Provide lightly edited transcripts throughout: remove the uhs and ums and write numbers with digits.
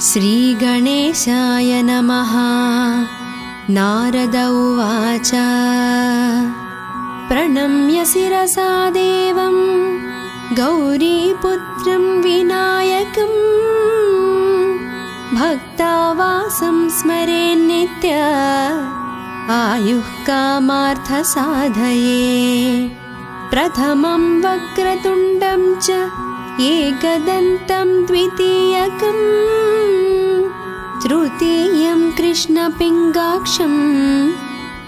श्रीगणेशाय नमः। नारद उवाच प्रणम्य शिरसा देवं गौरीपुत्रं विनायकं भक्तावासं स्मरेन्नित्य आयुः कामार्थसाधये। प्रथमं वक्रतुण्डं च एकदन्तं द्वितीयकं तृतीयं कृष्णपिङ्गाक्षं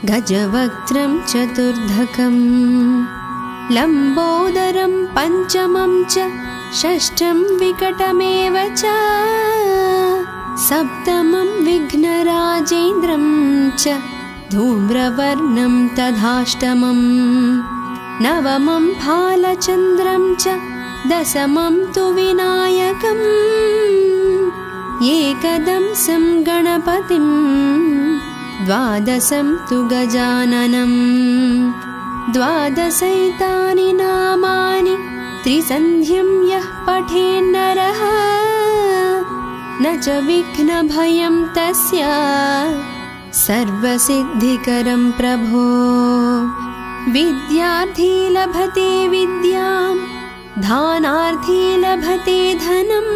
गजवक्त्रं चतुर्धकं लम्बोदरं पञ्चमं च षष्ठं विकटमेव च सप्तमं विघ्नराजेन्द्रं च धूम्रवर्णं तथाष्टमं नवमं भालचन्द्रं च दशमं तु विनायकम् एकदंसं गणपतिं द्वादशं तु गजाननं द्वादशैतानि नामानि त्रिसन्ध्यं यः पठेन्नरः न च विघ्नभयं तस्य सर्वसिद्धिकरं प्रभो। विद्यार्थी लभते विद्यां दानार्थी लभते धनम्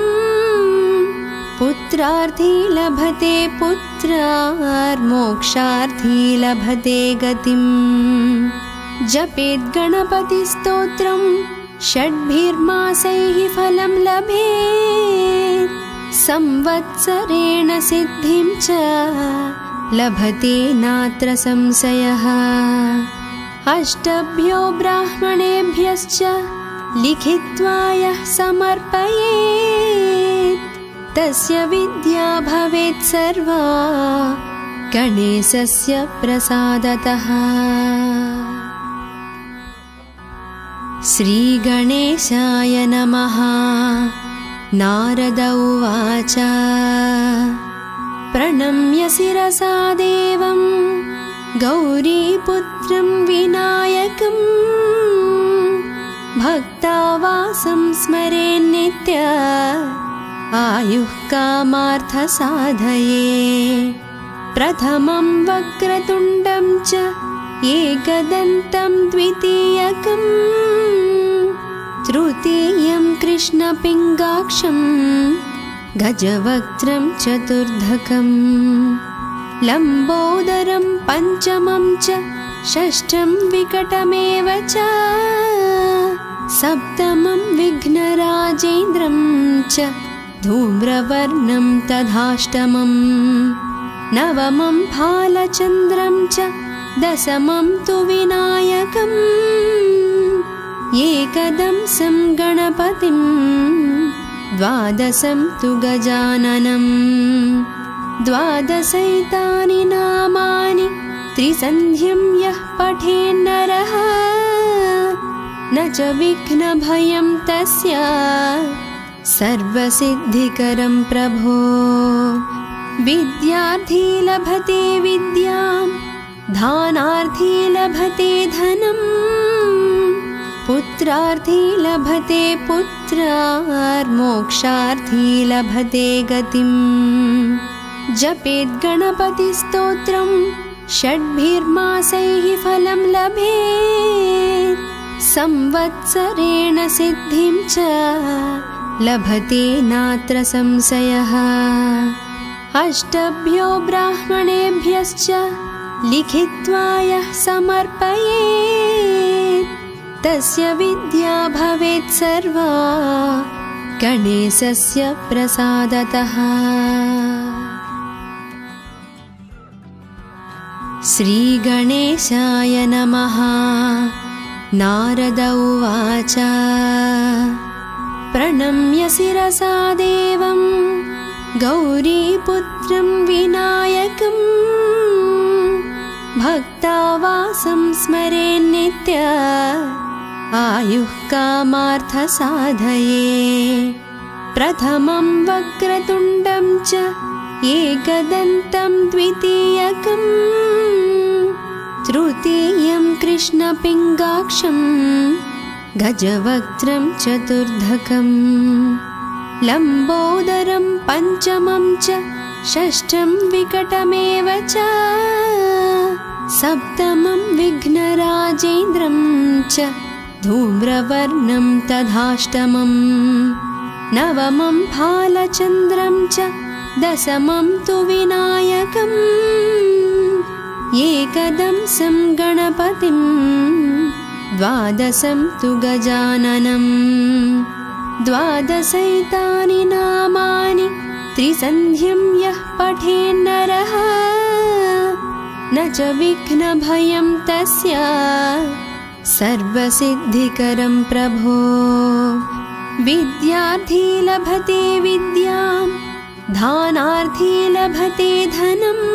पुत्रार्थी लभते पुत्रार्मोक्षार्थी लभते गतिम्। जपेत् गणपतिस्तोत्रं षड्भिर्मासैः फलं लभेत् संवत्सरेण सिद्धिं च लभते नात्र संशयः। अष्टभ्यो ब्राह्मणेभ्यश्च लिखित्वा यः समर्पयेत् तस्य विद्या भवेत् सर्वा गणेशस्य प्रसादतः। श्रीगणेशाय नमः। नारद उवाच प्रणम्य शिरसा देवं गौरीपुत्रं विनायकं भक्तावासं स्मरेन्नित्य आयुः कामार्थसाधये। प्रथमं वक्रतुण्डं च एकदन्तं द्वितीयकं तृतीयं कृष्णपिङ्गाक्षं गजवक्त्रं चतुर्धकं लम्बोदरं पञ्चमं च षष्ठं विकटमेव च सप्तमं विघ्नराजेन्द्रं च धूम्रवर्णं तथाष्टमं नवमं भालचन्द्रं च दशमं तु विनायकम् एकदंसं गणपतिं द्वादशं तु गजाननं द्वादशैतानि नामानि त्रिसन्ध्यं यः पठेन्नरः न च विघ्नभयं तस्य सर्वसिद्धिकरं प्रभो। विद्यार्थी लभते विद्यां दानार्थी लभते धनम् पुत्रार्थी लभते पुत्रार्मोक्षार्थी लभते गतिम्। जपेत् गणपतिस्तोत्रं षड्भिर्मासैः फलं लभेत् संवत्सरेण सिद्धिं च लभते नात्र संशयः। अष्टभ्यो ब्राह्मणेभ्यश्च लिखित्वा यः समर्पयेत् तस्य विद्या भवेत् सर्वा गणेशस्य प्रसादतः। श्रीगणेशाय नमः। नारद उवाच प्रणम्य शिरसा देवं गौरीपुत्रं विनायकं भक्तावासं स्मरेन्नित्य आयुः कामार्थसाधये। प्रथमं वक्रतुण्डं च एकदन्तं द्वितीयकं तृतीयं कृष्णपिङ्गाक्षं गजवक्त्रं चतुर्धकं लम्बोदरं पञ्चमं च षष्ठं विकटमेव च सप्तमं विघ्नराजेन्द्रं च धूम्रवर्णं तथाष्टमम् नवमं फालचन्द्रं च दशमं तु विनायकम् एकदंसं गणपतिं द्वादशं तु गजाननम् द्वादशैतानि नामानि त्रिसन्ध्यं यः पठेन्नरः न च विघ्नभयं तस्य सर्वसिद्धिकरं प्रभो विद्यार्थी लभते विद्यां दानार्थी लभते धनम्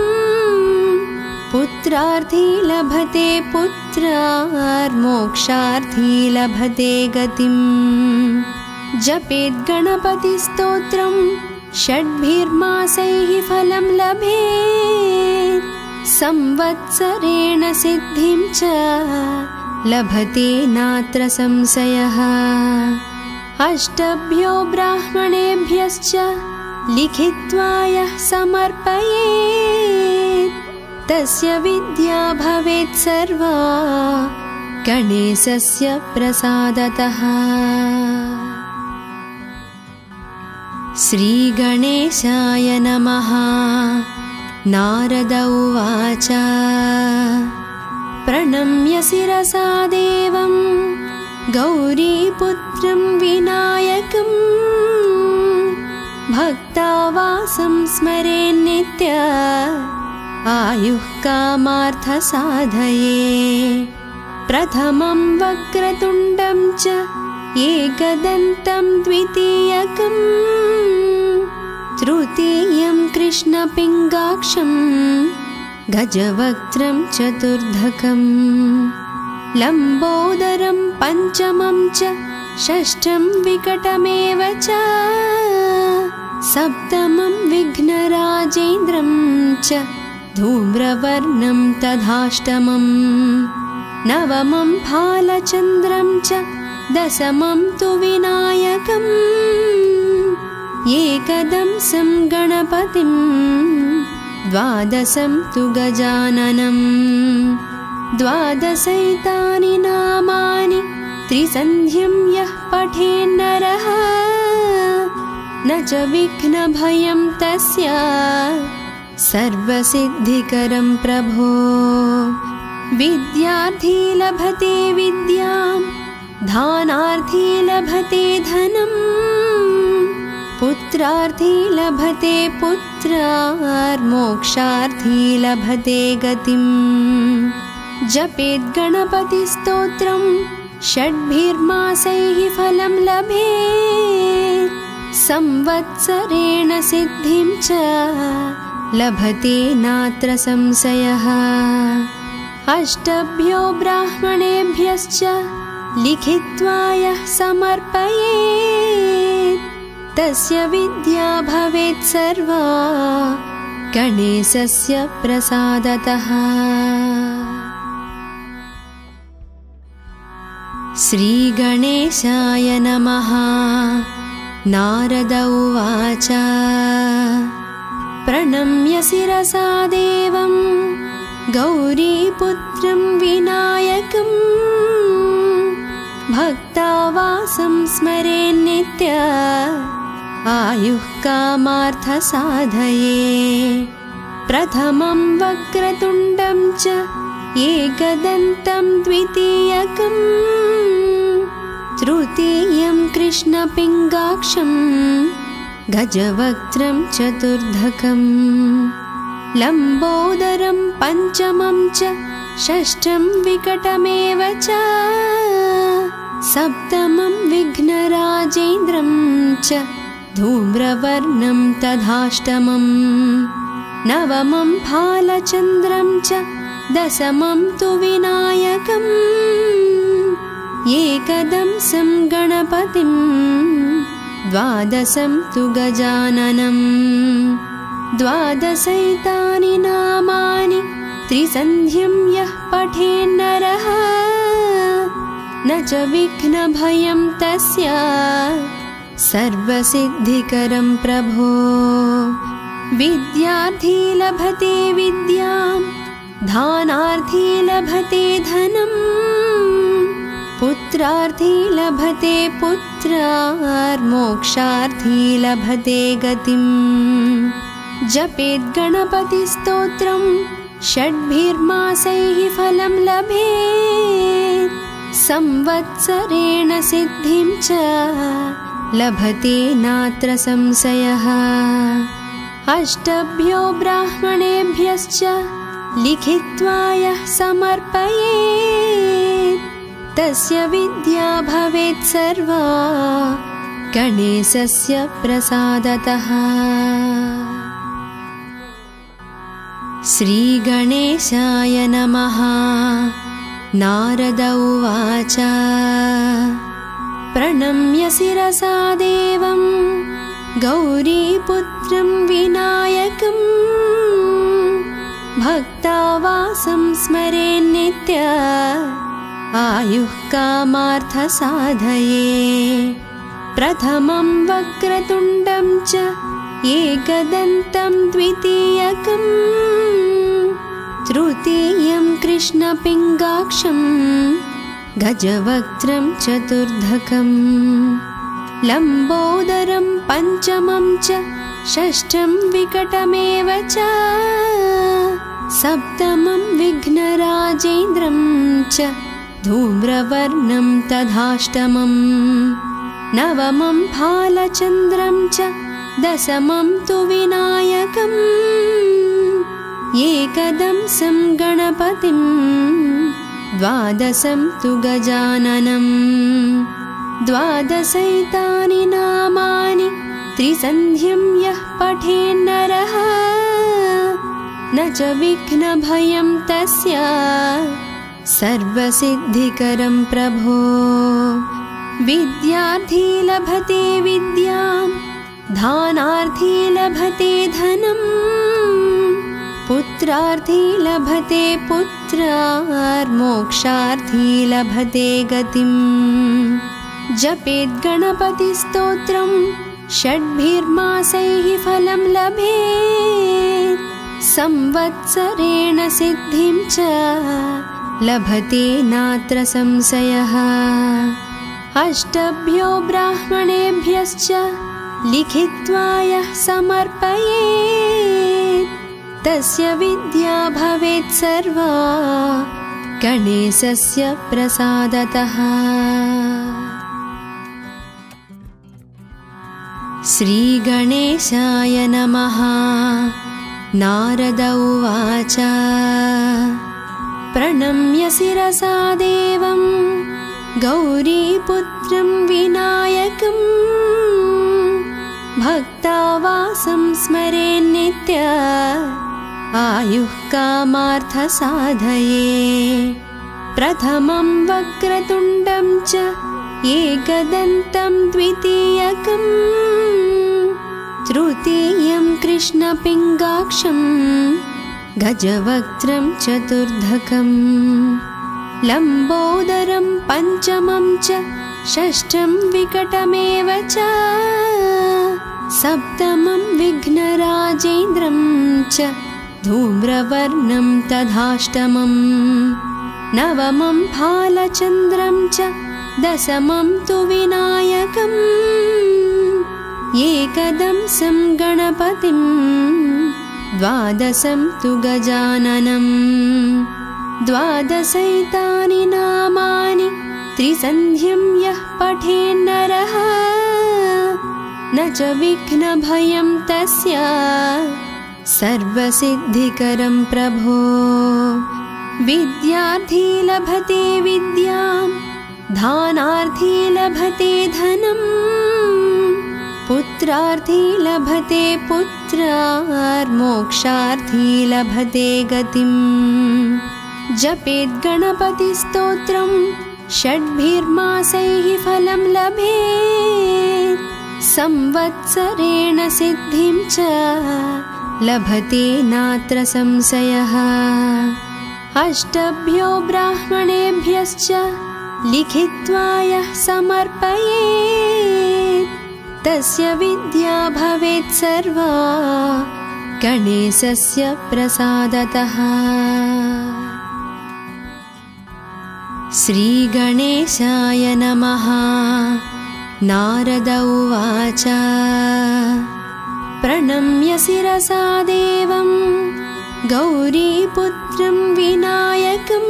पुत्रार्थी लभते पुत्रार्मोक्षार्थी लभते गतिम् जपेत् गणपतिस्तोत्रं षड्भिर्मासैः फलं लभेत् संवत्सरेण सिद्धिं च लभते नात्र संशयः अष्टभ्यो ब्राह्मणेभ्यश्च लिखित्वा यः समर्पयेत् तस्य विद्या भवेत् सर्वा गणेशस्य प्रसादतः। श्रीगणेशाय नमः। नारद उवाच प्रणम्य शिरसा देवं गौरीपुत्रं विनायकम् भक्तावासं स्मरेन्नित्य आयुः कामार्थसाधये प्रथमं वक्रतुण्डं च एकदन्तं द्वितीयकम् तृतीयं कृष्णपिङ्गाक्षं गजवक्त्रं चतुर्धकम् लम्बोदरं पञ्चमं च षष्ठं विकटमेव च सप्तमं विघ्नराजेन्द्रं च धूम्रवर्णं तथाष्टमम् नवमं फालचन्द्रं च दशमं तु विनायकम् एकदंसं गणपतिं द्वादशं तु गजाननम् द्वादशैतानि नामानि त्रिसन्ध्यं यः पठेन्नरः न च विघ्नभयं तस्य सर्वसिद्धिकरं प्रभो विद्यार्थी लभते विद्यां दानार्थी लभते धनम् पुत्रार्थी लभते पुत्रार्मोक्षार्थी लभते गतिम् जपेत् गणपतिस्तोत्रं षड्भिर्मासैः फलं लभेत् संवत्सरेण सिद्धिं च लभते नात्र संशयः अष्टभ्यो ब्राह्मणेभ्यश्च लिखित्वा यः समर्पयेत् तस्य विद्या भवेत् सर्वा गणेशस्य प्रसादतः। श्रीगणेशाय नमः। नारद उवाच प्रणम्य शिरसा देवं गौरीपुत्रं विनायकम् भक्तावासं स्मरेन्नित्य आयुः कामार्थसाधये प्रथमं वक्रतुण्डं च एकदन्तं द्वितीयकम् तृतीयं कृष्णपिङ्गाक्षं गजवक्त्रं चतुर्धकम् लम्बोदरं पञ्चमं च षष्ठं विकटमेव च सप्तमं विघ्नराजेन्द्रं च धूम्रवर्णं तथाष्टमम् नवमं फालचन्द्रं च दशमं तु विनायकम् एकदंसं गणपतिं द्वादशं तु गजाननम् द्वादशैतानि नामानि त्रिसन्ध्यं यः पठेन्नरः न च विघ्नभयं तस्य सर्वसिद्धिकरं प्रभो। विद्यार्थी लभते विद्यां, दानार्थी लभते धनं, पुत्रार्थी लभते पुत्रार्, मोक्षार्थी लभते गतिम्। जपेत् गणपतिस्तोत्रं, षड्भिर्मासैः फलं लभेत्। संवत्सरेण सिद्धिं च लभते नात्र संशयः। अष्टभ्यो ब्राह्मणेभ्यश्च लिखित्वा यः समर्पयेत्, तस्य विद्या भवेत् सर्वा गणेशस्य प्रसादतः। श्रीगणेशाय नमः। नारद उवाच प्रणम्य शिरसा देवं गौरीपुत्रं विनायकं, भक्तावासं स्मरेन्नित्य आयुः कामार्थसाधये। प्रथमं वक्रतुण्डं च एकदन्तं द्वितीयकं, तृतीयं कृष्णपिङ्गाक्षं गजवक्त्रं चतुर्धकं, लम्बोदरं पञ्चमं च षष्ठं विकटमेव च, सप्तमं विघ्नराजेन्द्रं च धूम्रवर्णं तथाष्टमम्, नवमं फालचन्द्रं च दशमं तु विनायकम्, एकदंसं गणपतिं द्वादशं तु गजाननम्। द्वादशैतानि नामानि त्रिसन्ध्यं यः पठेन्नरः, न च विघ्नभयं तस्य सर्वसिद्धिकरं प्रभो। विद्यार्थी लभते विद्यां, दानार्थी लभते धनं, पुत्रार्थी लभते पुत्रार्, मोक्षार्थी लभते गतिम्। जपेत् गणपतिस्तोत्रं, षड्भिर्मासैः फलं लभेत्। संवत्सरेण सिद्धिं च लभते नात्र संशयः। अष्टभ्यो ब्राह्मणेभ्यश्च लिखित्वा यः समर्पयेत्, तस्य विद्या भवेत् सर्वा गणेशस्य प्रसादतः। श्रीगणेशाय नमः। नारद उवाच प्रणम्य शिरसा देवं गौरीपुत्रं विनायकं, भक्तावासं स्मरेन्नित्य आयुः कामार्थसाधये। प्रथमं वक्रतुण्डं च एकदन्तं द्वितीयकं, तृतीयं कृष्णपिङ्गाक्षं गजवक्त्रं चतुर्धकं, लम्बोदरं पञ्चमं च षष्ठं विकटमेव च, सप्तमं विघ्नराजेन्द्रं च धूम्रवर्णं तथाष्टमम्, नवमं फालचन्द्रं च दशमं तु विनायकम्, एकदंसं गणपतिं द्वादशं तु गजाननम्। द्वादशैतानि नामानि त्रिसन्ध्यं यः पठेन्नरः, न च विघ्नभयं तस्य सर्वसिद्धिकरं प्रभो। विद्यार्थी लभते विद्यां, दानार्थी लभते धनं, पुत्रार्थी लभते पुत्रार्, मोक्षार्थी लभते गतिम्। जपेत् गणपतिस्तोत्रं, षड्भिर्मासैः फलं लभेत्। संवत्सरेण सिद्धिं च लभते नात्र संशयः। अष्टभ्यो ब्राह्मणेभ्यश्च लिखित्वा यः समर्पयेत्, तस्य विद्या भवेत् सर्वा गणेशस्य प्रसादतः। श्रीगणेशाय नमः। नारद उवाच प्रणम्य शिरसा देवं गौरीपुत्रं विनायकं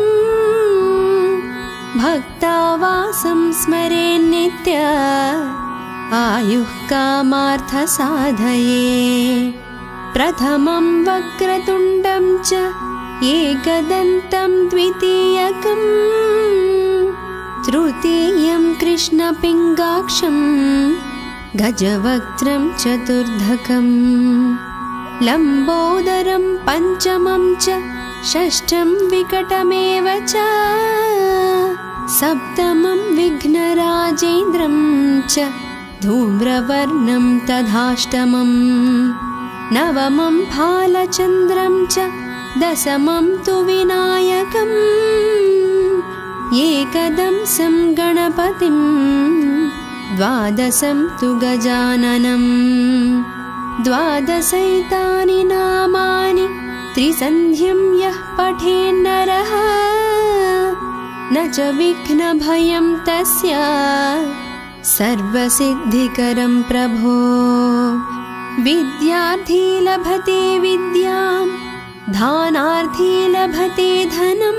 भक्तावासं स्मरेन्नित्य आयुः कामार्थसाधये। प्रथमं वक्रतुण्डं च एकदन्तं द्वितीयकं तृतीयं कृष्णपिङ्गाक्षं गजवक्त्रं चतुर्धकं लम्बोदरं पञ्चमं च षष्ठं विकटमेव च सप्तमं विघ्नराजेन्द्रं च धूम्रवर्णं तथाष्टमं नवमं फालचन्द्रं च दशमं तु विनायकम् एकदंसं गणपतिं द्वादशं तु गजाननं द्वादशैतानि नामानि त्रिसन्ध्यं यः पठेन्नरः न च विघ्नभयं तस्य सर्वसिद्धिकरं प्रभो। विद्यार्थी लभते विद्यां दानार्थी लभते धनं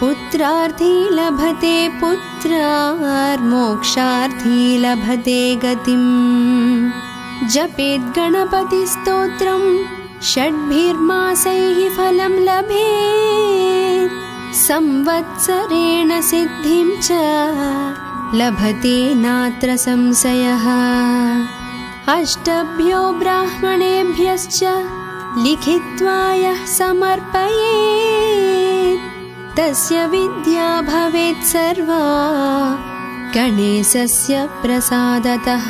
पुत्रार्थी लभते पुत्रार्मोक्षार्थी लभते गतिं। जपेत् गणपतिस्तोत्रं षड्भिर्मासैः फलं लभेत् संवत्सरेण सिद्धिं च लभते नात्र संशयः। अष्टभ्यो ब्राह्मणेभ्यश्च लिखित्वा यः समर्पयेत् तस्य विद्या भवेत् सर्वा गणेशस्य प्रसादतः।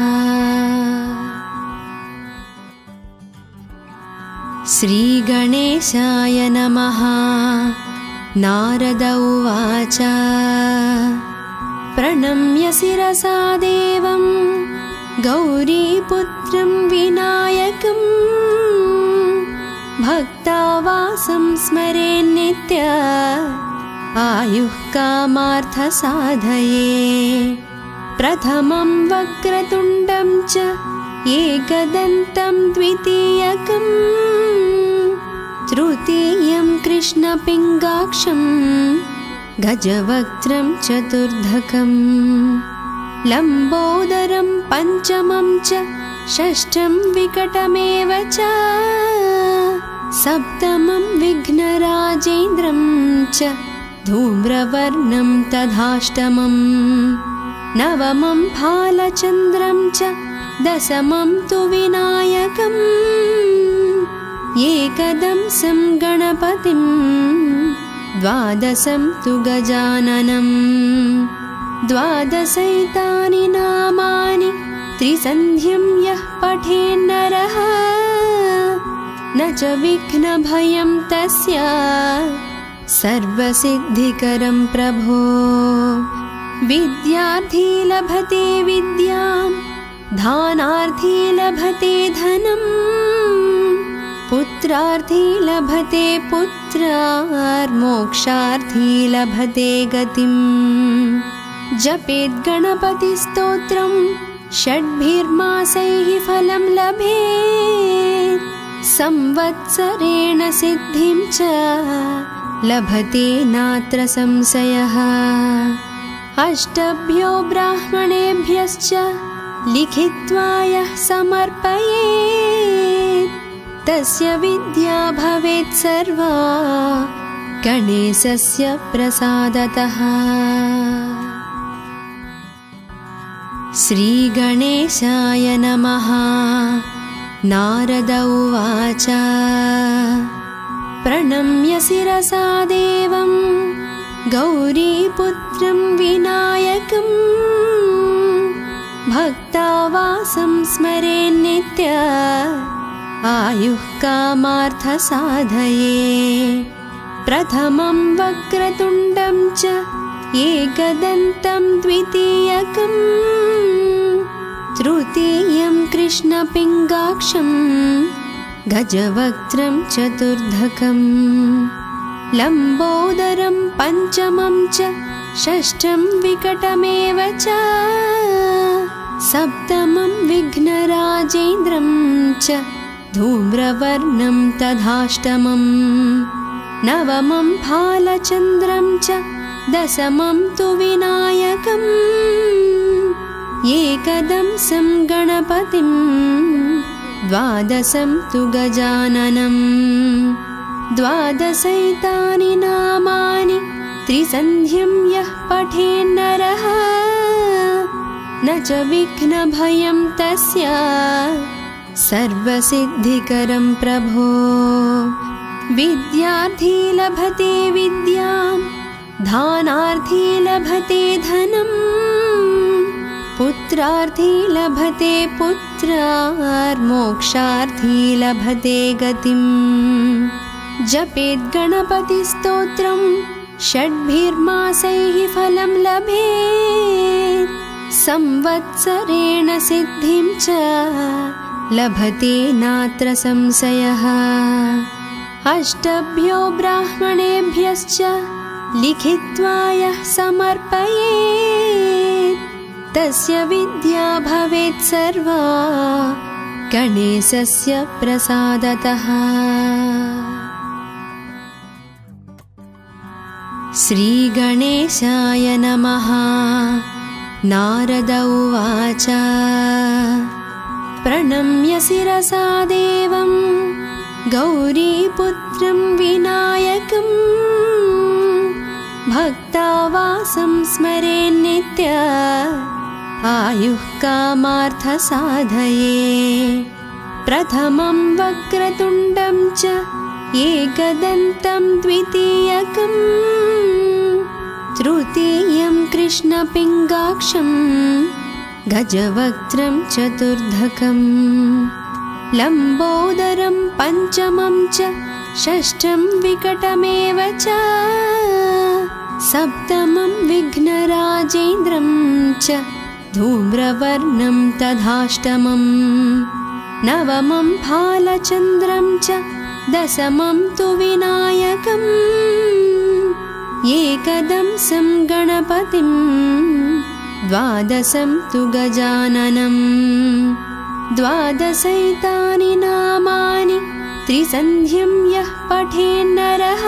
श्रीगणेशाय नमः। नारद उवाच प्रणम्य शिरसा देवं गौरीपुत्रं विनायकं भक्तावासं स्मरेन्नित्य आयुः कामार्थसाधये। प्रथमं वक्रतुण्डं च एकदन्तं द्वितीयकं तृतीयं कृष्णपिङ्गाक्षं गजवक्त्रं चतुर्धकं लम्बोदरं पञ्चमं च षष्ठं विकटमेव च सप्तमं विघ्नराजेन्द्रं च धूम्रवर्णं तथाष्टमं नवमं फालचन्द्रं च दशमं तु विनायकम् एकदंसं गणपतिं द्वादशं तु गजाननं द्वादशैतानि नामानि त्रिसन्ध्यं यः पठेन्नरः न च विघ्नभयं तस्य सर्वसिद्धिकरं प्रभो। विद्यार्थी लभते विद्यां दानार्थी लभते धनं पुत्रार्थी लभते पुत्रार्मोक्षार्थी लभते गतिं। जपेत् गणपतिस्तोत्रं षड्भिर्मासैः फलं लभेत् संवत्सरेण सिद्धिं च लभते नात्र संशयः। अष्टभ्यो ब्राह्मणेभ्यश्च लिखित्वा यः समर्पयेत् तस्य विद्या भवेत् सर्वा गणेशस्य प्रसादतः। श्रीगणेशाय नमः। नारद उवाच प्रणम्य शिरसा देवं गौरीपुत्रं विनायकं भक्तावासं स्मरेन्नित्य आयुः कामार्थसाधये। प्रथमं वक्रतुण्डं च एकदन्तं द्वितीयकं तृतीयं कृष्णपिङ्गाक्षं गजवक्त्रं चतुर्धकं लम्बोदरं पञ्चमं च षष्ठं विकटमेव च सप्तमं विघ्नराजेन्द्रं च धूम्रवर्णं तथाष्टमं नवमं फालचन्द्रं च दशमं तु विनायकम् एकदंसं गणपतिं द्वादशं तु गजाननं द्वादशैतानि नामानि त्रिसन्ध्यं यः पठेन्नरः न च विघ्नभयं तस्य सर्वसिद्धिकरं प्रभो विद्यार्थी लभते विद्यां दानार्थी लभते धनम् पुत्रार्थी लभते पुत्रार्मोक्षार्थी लभते गतिम् जपेत् गणपतिस्तोत्रं षड्भिर्मासैः फलं लभेत् संवत्सरेण सिद्धिं च लभते नात्र संशयः अष्टभ्यो ब्राह्मणेभ्यश्च लिखित्वा यः समर्पयेत् तस्य विद्या भवेत् सर्वा गणेशस्य प्रसादतः। श्रीगणेशाय नमः। नारद उवाच प्रणम्य शिरसा देवं गौरीपुत्रं विनायकम् भक्तावासं स्मरेन्नित्य आयुः कामार्थसाधये प्रथमं वक्रतुण्डं च एकदन्तं द्वितीयकम् तृतीयं कृष्णपिङ्गाक्षं गजवक्त्रं चतुर्धकं लम्बोदरं पञ्चमं च षष्ठं विकटमेव च सप्तमं विघ्नराजेन्द्रं च धूम्रवर्णं तथाष्टमं नवमं फालचन्द्रं च दशमं तु विनायकम् एकदंसं गणपतिं द्वादशं तु गजाननं द्वादशैतानि नामानि त्रिसन्ध्यं यः पठेन्नरः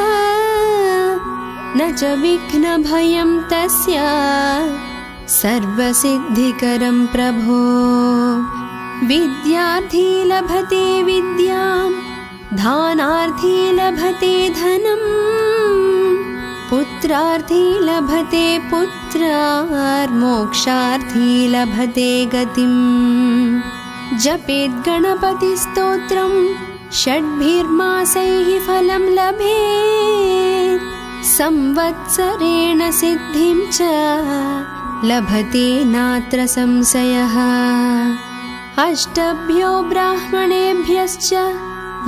न च विघ्नभयं तस्य सर्वसिद्धिकरं प्रभो विद्यार्थी लभते विद्यां दानार्थी लभते धनम् पुत्रार्थी लभते पुत्रार्मोक्षार्थी लभते गतिम् जपेत् गणपतिस्तोत्रं षड्भिर्मासैः फलं लभेत् संवत्सरेण सिद्धिं च लभते नात्र संशयः अष्टभ्यो ब्राह्मणेभ्यश्च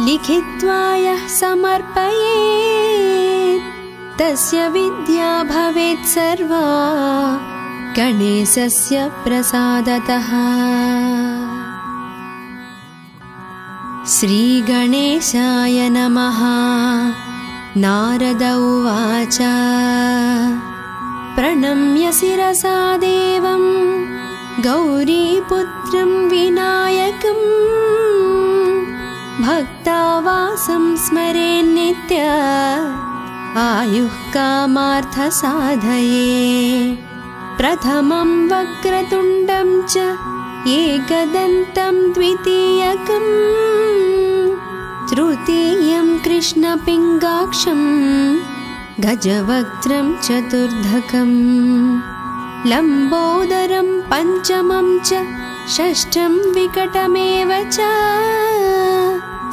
लिखित्वा यः समर्पयेत् तस्य विद्या भवेत् सर्वा गणेशस्य प्रसादतः। श्रीगणेशाय नमः। नारद उवाच प्रणम्य शिरसा देवं गौरीपुत्रं विनायकम् भक्तावासं स्मरेन्नित्य आयुः कामार्थसाधये प्रथमं वक्रतुण्डं च एकदन्तं द्वितीयकम् तृतीयं कृष्णपिङ्गाक्षं गजवक्त्रं चतुर्धकं लम्बोदरं पञ्चमं च षष्ठं विकटमेव च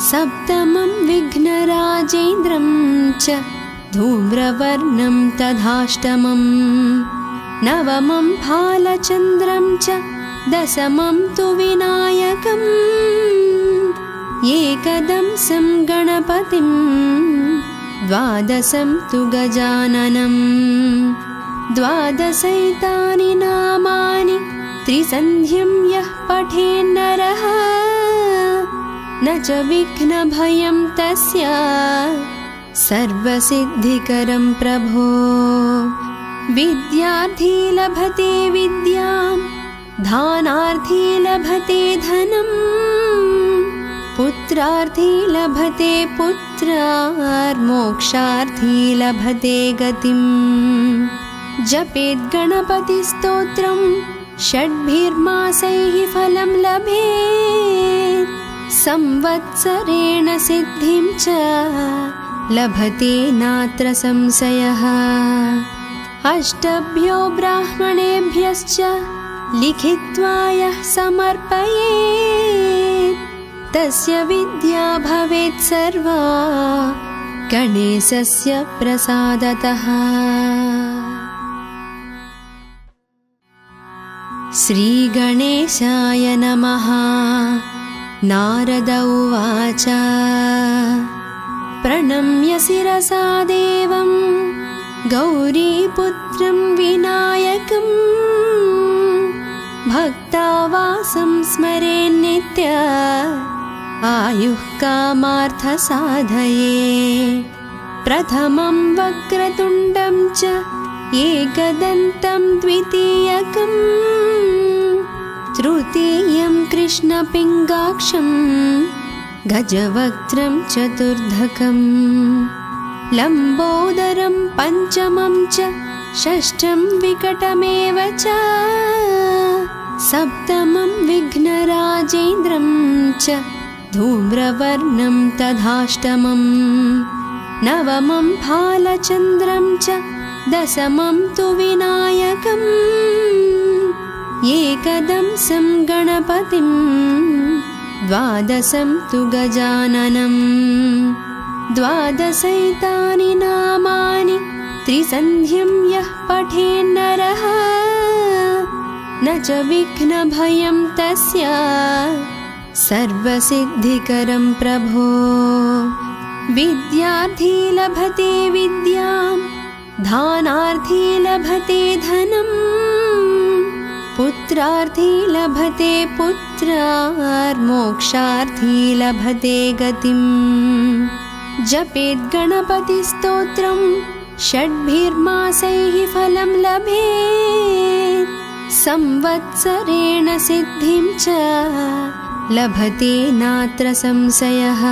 सप्तमं विघ्नराजेन्द्रं च धूम्रवर्णं तथाष्टमं नवमं फालचन्द्रं च दशमं तु विनायकम् एकदंसं गणपतिं द्वादशं तु गजाननं द्वादशैतानि नामानि त्रिसन्ध्यं यः पठेन्नरः न च विघ्नभयं तस्य सर्वसिद्धिकरं प्रभो। विद्यार्थी लभते विद्यां दानार्थी लभते धनं पुत्रार्थी लभते पुत्रार्मोक्षार्थी लभते गतिम्। जपेत् गणपतिस्तोत्रं षड्भिर्मासैः फलं लभेत् संवत्सरेण सिद्धिं च लभते नात्र संशयः। अष्टभ्यो ब्राह्मणेभ्यश्च लिखित्वा यः समर्पयेत् तस्य विद्या भवेत् सर्वा गणेशस्य प्रसादतः। श्रीगणेशाय नमः। नारद उवाच प्रणम्य शिरसा देवं गौरीपुत्रं विनायकं भक्तावासं स्मरेन्नित्य आयुः कामार्थसाधये। प्रथमं वक्रतुण्डं च एकदन्तं द्वितीयकं तृतीयं कृष्णपिङ्गाक्षं गजवक्त्रं चतुर्धकं लम्बोदरं पञ्चमं च षष्ठं विकटमेव च सप्तमं विघ्नराजेन्द्रं च धूम्रवर्णं तथाष्टमं नवमं भालचन्द्रं च दशमं तु विनायकम् एकदंसं गणपतिं द्वादशं तु गजाननं द्वादशैतानि नामानि त्रिसन्ध्यं यः पठेन्नरः न च विघ्नभयं तस्य सर्वसिद्धिकरं प्रभो। विद्यार्थी लभते विद्यां दानार्थी लभते धनं पुत्रार्थी लभते पुत्रार्मोक्षार्थी लभते गतिम्। जपेत् गणपतिस्तोत्रं षड्भिर्मासैः फलं लभेत् संवत्सरेण सिद्धिं च लभते नात्र संशयः।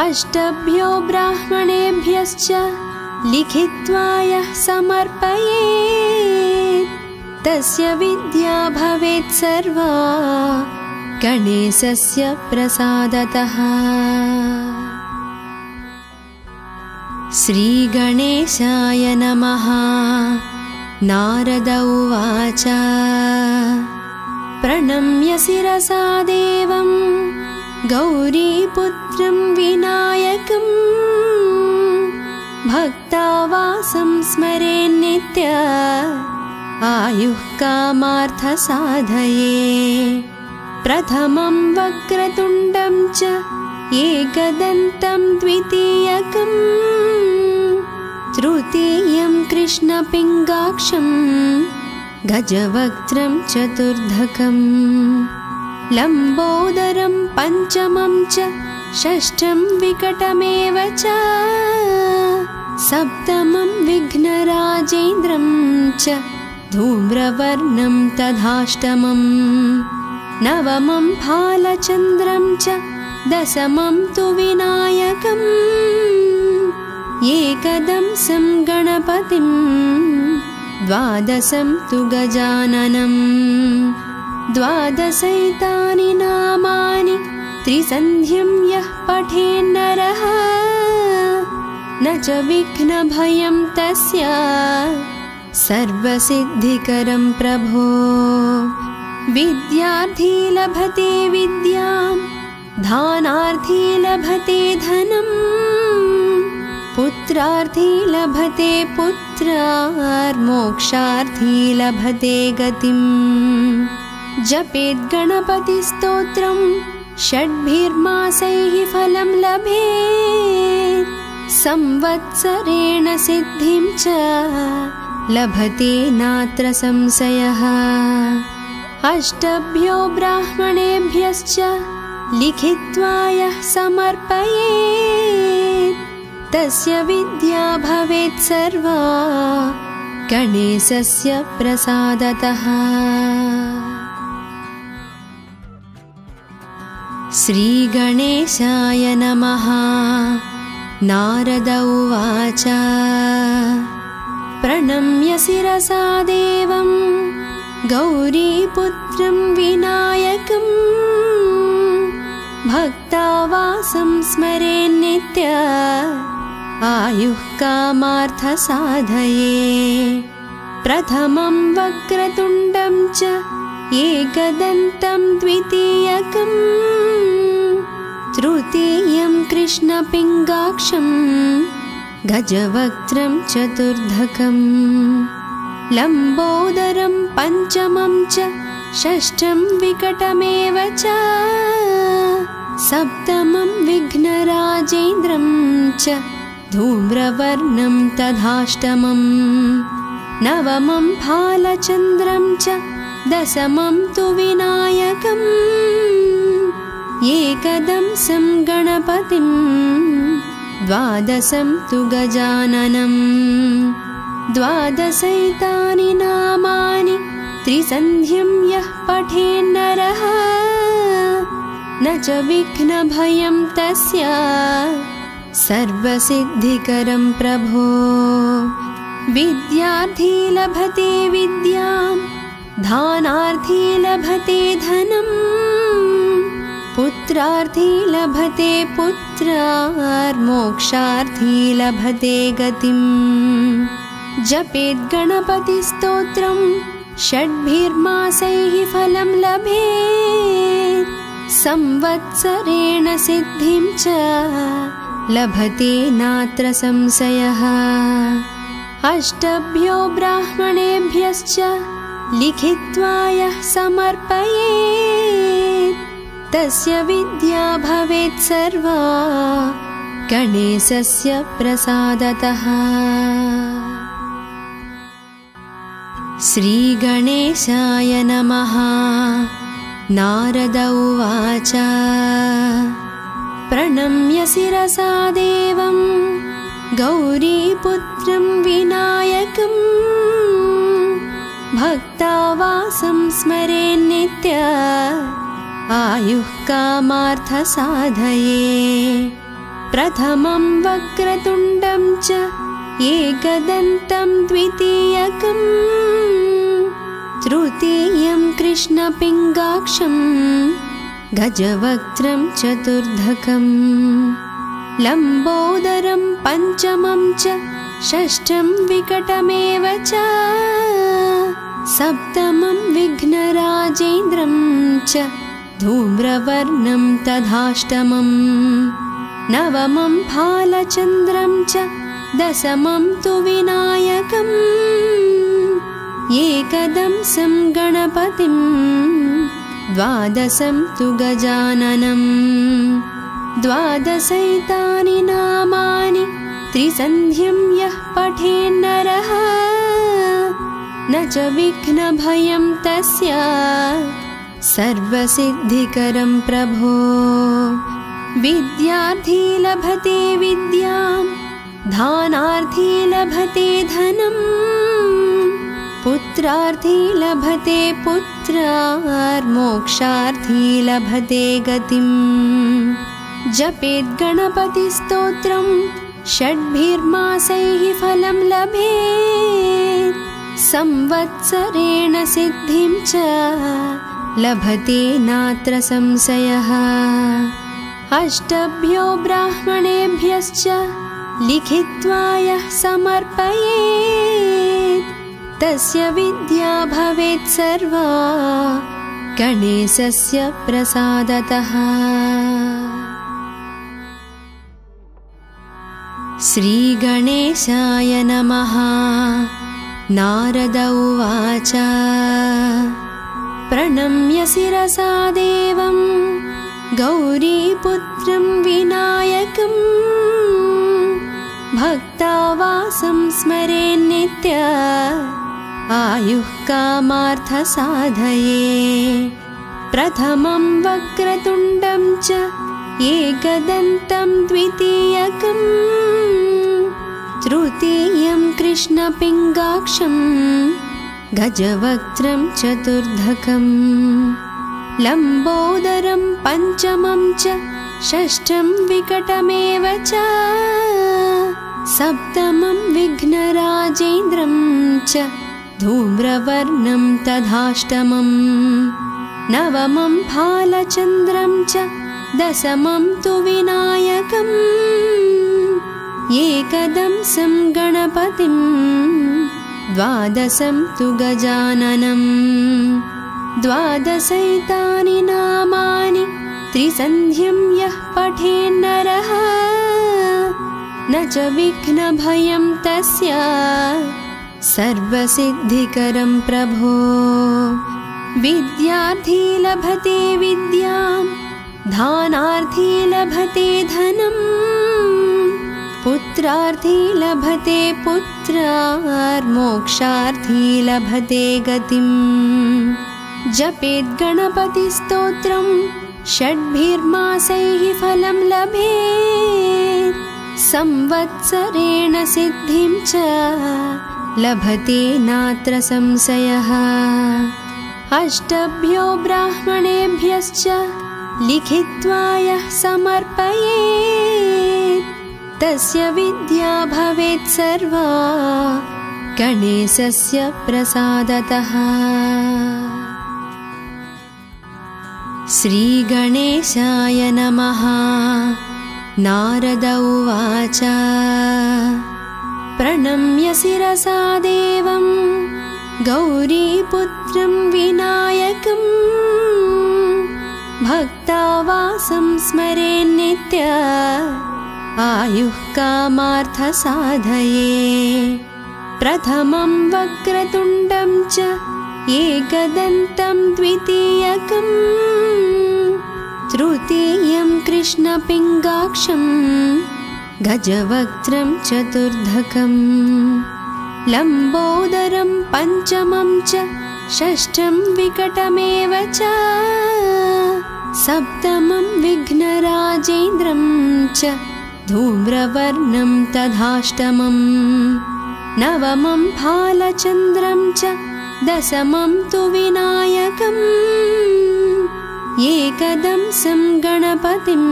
अष्टभ्यो ब्राह्मणेभ्यश्च लिखित्वा यः समर्पयेत् तस्य विद्या भवेत् सर्वा गणेशस्य प्रसादतः। श्रीगणेशाय नमः। नारद उवाच प्रणम्य शिरसा देवं गौरीपुत्रं विनायकं भक्तावासं स्मरेन्नित्य आयुः कामार्थसाधये। प्रथमं वक्रतुण्डं च एकदन्तं द्वितीयकं तृतीयं कृष्णपिङ्गाक्षं गजवक्त्रं चतुर्धकं लम्बोदरं पञ्चमं च षष्ठं विकटमेव च सप्तमं विघ्नराजेन्द्रं च धूम्रवर्णं तथाष्टमं नवमं भालचन्द्रं च दशमं तु विनायकम् एकदंसं गणपतिं द्वादशं तु गजाननं द्वादशैतानि नामानि त्रिसन्ध्यं यः पठेन्नरः न च विघ्नभयं तस्य सर्वसिद्धिकरं प्रभो। विद्यार्थी लभते विद्यां दानार्थी लभते धनं पुत्रार्थी लभते पुत्रार्मोक्षार्थी लभते गतिम्। जपेत् गणपतिस्तोत्रं षड्भिर्मासैः फलं लभेत् संवत्सरेण सिद्धिं च लभते नात्र संशयः। अष्टभ्यो ब्राह्मणेभ्यश्च लिखित्वा यः समर्पयेत् तस्य विद्या भवेत् सर्वा गणेशस्य प्रसादतः। श्रीगणेशाय नमः। नारद उवाच प्रणम्य शिरसा देवं गौरीपुत्रं विनायकं भक्तावासं स्मरेन्नित्य आयुः कामार्थसाधये। प्रथमं वक्रतुण्डं च एकदन्तं द्वितीयकं तृतीयं कृष्णपिङ्गाक्षं गजवक्त्रं चतुर्धकं लम्बोदरं पञ्चमं च षष्ठं विकटमेव च सप्तमं विघ्नराजेन्द्रं च धूम्रवर्णं तथाष्टमं नवमं भालचन्द्रं च दशमं तु विनायकम् एकदंसं गणपतिं द्वादशं तु गजाननं द्वादशैतानि नामानि त्रिसन्ध्यं यः पठेन्नरः न च विघ्नभयं तस्य सर्वसिद्धिकरं प्रभो। विद्यार्थी लभते विद्यां दानार्थी लभते धनं पुत्रार्थी लभते पुत्रार्मोक्षार्थी लभते गतिं। जपेत् गणपतिस्तोत्रं षड्भिर्मासैः फलं लभेत् संवत्सरेण सिद्धिं च लभते नात्र संशयः। अष्टभ्यो ब्राह्मणेभ्यश्च लिखित्वा यः समर्पयेत् तस्य विद्या भवेत् सर्वा गणेशस्य प्रसादतः। श्रीगणेशाय नमः। नारद उवाच प्रणम्य शिरसा देवं गौरीपुत्रं विनायकं भक्तावासं स्मरेन्नित्य आयुः कामार्थसाधये। प्रथमं वक्रतुण्डं च एकदन्तं द्वितीयकं तृतीयं कृष्णपिङ्गाक्षं गजवक्त्रं चतुर्धकं लम्बोदरं पञ्चमं च षष्ठं विकटमेव च सप्तमं विघ्नराजेन्द्रं च धूम्रवर्णं तथाष्टमं नवमं भालचन्द्रं च दशमं तु विनायकम् एकदंसं गणपतिं द्वादशं तु गजाननं द्वादशैतानि नामानि त्रिसन्ध्यं यः पठेन्नरः न च विघ्नभयं तस्य सर्वसिद्धिकरं प्रभो। विद्यार्थी लभते विद्यां दानार्थी लभते धनं पुत्रार्थी लभते पुत्रार्मोक्षार्थी लभते गतिं। जपेत् गणपतिस्तोत्रं षड्भिर्मासैः फलं लभेत् संवत्सरेण सिद्धिं च लभते नात्र संशयः। अष्टभ्यो ब्राह्मणेभ्यश्च लिखित्वा यः समर्पयेत् तस्य विद्या भवेत् सर्वा गणेशस्य प्रसादतः। श्रीगणेशाय नमः। नारद उवाच प्रणम्य शिरसा देवं गौरीपुत्रं विनायकं भक्तावासं स्मरेन्नित्य आयुः कामार्थसाधये प्रथमं वक्रतुण्डं च एकदन्तं द्वितीयकम् तृतीयं कृष्णपिङ्गाक्षं गजवक्त्रं चतुर्धकम् लम्बोदरं पञ्चमं च षष्ठं विकटमेव च सप्तमं विघ्नराजेन्द्रं च धूम्रवर्णं तथाष्टमम् नवमं फालचन्द्रं च दशमं तु विनायकम् एकदंसं गणपतिं द्वादशं तु गजाननम् द्वादशैतानि नामानि त्रिसन्ध्यं यः पठेन्नरः न च विघ्नभयं तस्य सर्वसिद्धिकरं प्रभो विद्यार्थी लभते विद्यां धानार्थी लभते धनं पुत्रार्थी लभते पुत्रार्मोक्षार्थी लभते गतिम् जपेत् गणपतिस्तोत्रं षड्भिर्मासैः फलं लभेत् संवत्सरेण सिद्धिं च लभते नात्र संशयः अष्टभ्यो ब्राह्मणेभ्यश्च लिखित्वा यः समर्पयेत् तस्य विद्या भवेत् सर्वा गणेशस्य प्रसादतः। श्रीगणेशाय नमः। नारद उवाच प्रणम्य शिरसा देवं गौरीपुत्रं विनायकं भक्तावासं स्मरेन्नित्य आयुः कामार्थसाधये प्रथमं वक्रतुण्डं च एकदन्तं द्वितीयकं तृतीयं कृष्णपिङ्गाक्षं गजवक्त्रं चतुर्धकं लम्बोदरं पञ्चमं च षष्ठं विकटमेव च सप्तमं विघ्नराजेन्द्रं च धूम्रवर्णं तथाष्टमं नवमं फालचन्द्रं च दशमं तु विनायकम् एकदंसं गणपतिं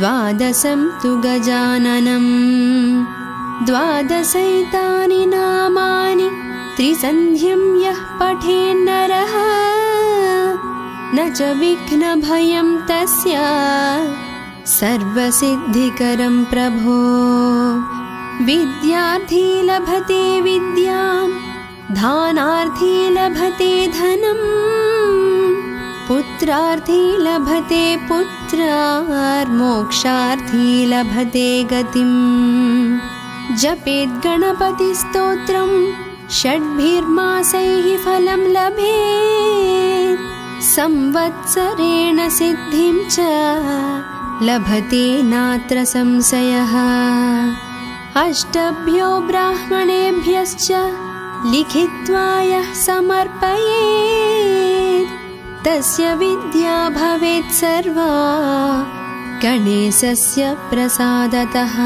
द्वादशं तु गजाननं द्वादशैतानि नामानि त्रिसन्ध्यं यः पठेन्नरः न च विघ्नभयं तस्य सर्वसिद्धिकरं प्रभो विद्यार्थी लभते विद्यां धानार्थी लभते धनं पुत्रार्थी लभते पुत्रार्मोक्षार्थी लभते गतिम् जपेत् गणपतिस्तोत्रं षड्भिर्मासैः फलं लभेत् संवत्सरेण सिद्धिं च लभते नात्र संशयः अष्टभ्यो ब्राह्मणेभ्यश्च लिखित्वा यः समर्पयेत् तस्य विद्या भवेत् सर्वा गणेशस्य प्रसादतः।